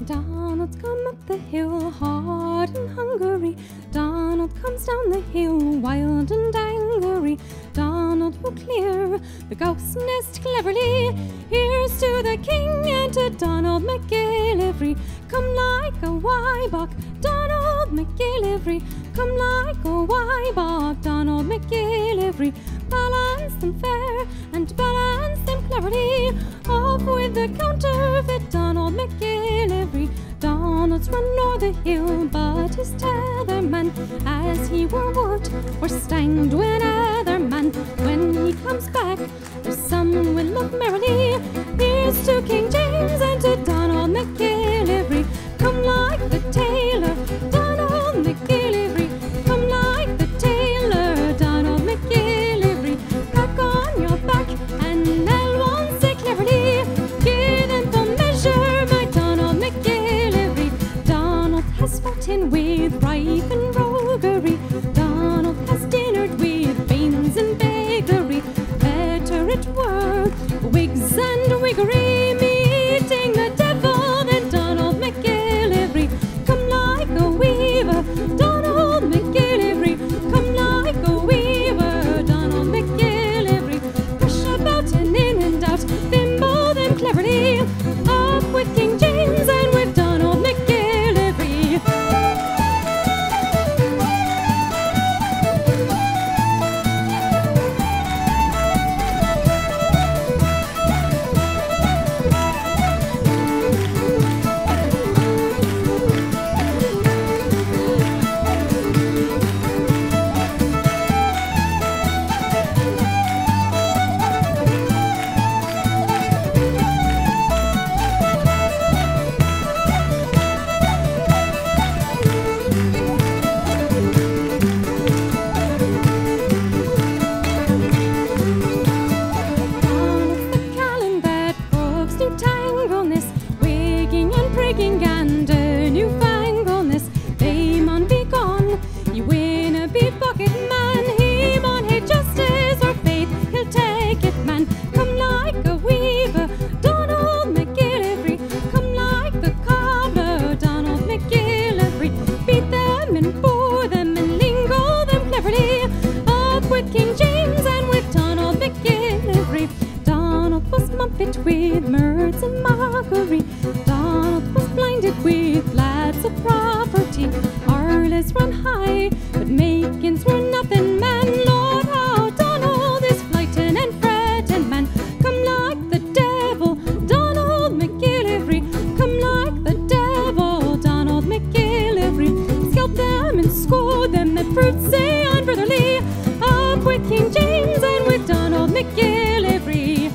Donald's come up the hill, hot and hungry. Donald comes down the hill, wild and angry. Donald will clear the ghost nest cleverly. Here's to the king and to Donald McGillivray. Come like a wybock, Donald McGillivray. Come like a wybock, Donald McGillivray. Balance them fair and balance them cleverly. Off with the counterfeit Donald McGillivray. Donald's run o'er the hill, but his tether man, as he were wart, or stanged with other man. When he comes back, there's some will look merrily. Here's to King James and to Donald McGillivray. Come like the tailor, Donald McGillivray. Come like the tailor, Donald McGillivray. Back on your back, and I'll once say cleverly, give them the measure, my Donald McGillivray. Donald has fought in with rife and roguery. Donald has dinnered with banes and beggary. Better it were wigs and wiggery, meeting the devil than Donald McGillivray. Come like a weaver, Donald McGillivray. Come like a weaver, Donald McGillivray. Push about and in and out, thimble them cleverly. Up with King James and with Donald McGillivray. With mirth and mockery, Donald was blinded with lads of property. Arles run high, but makings were nothing, man. Lord, how Donald is flighting and fretting, man. Come like the devil, Donald McGillivray. Come like the devil, Donald McGillivray. Scalp them and scold them, and fruits say unbrotherly. Up with King James and with Donald McGillivray.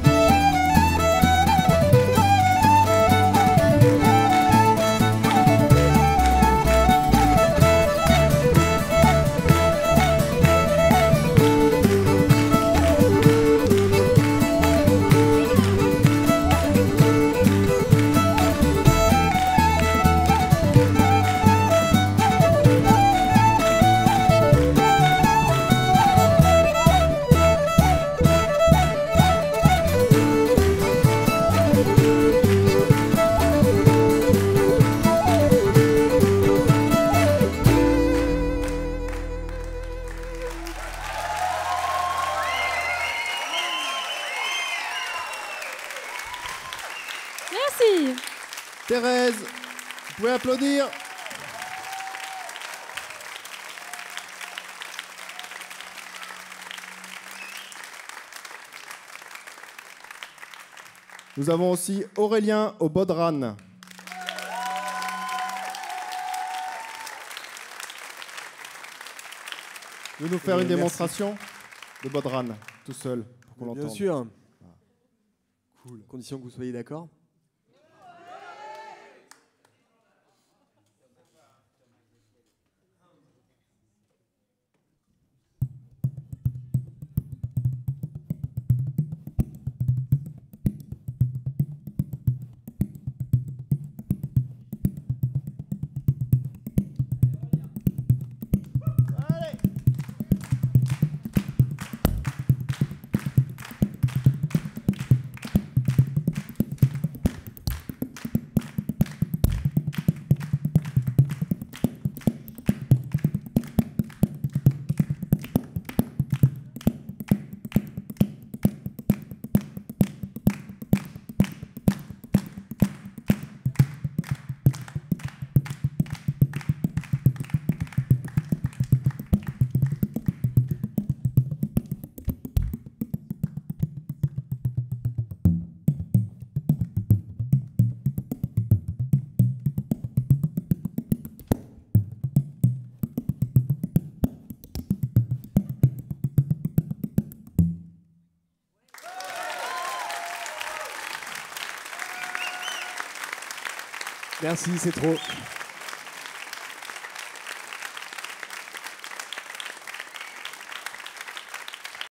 Merci. Thérèse, vous pouvez applaudir. Nous avons aussi Aurélien au bodhrán. Vous nous faire une démonstration de bodhrán, tout seul, pour qu'on l'entende. Bien sûr. Cool. Condition que vous soyez d'accord. Merci, c'est trop.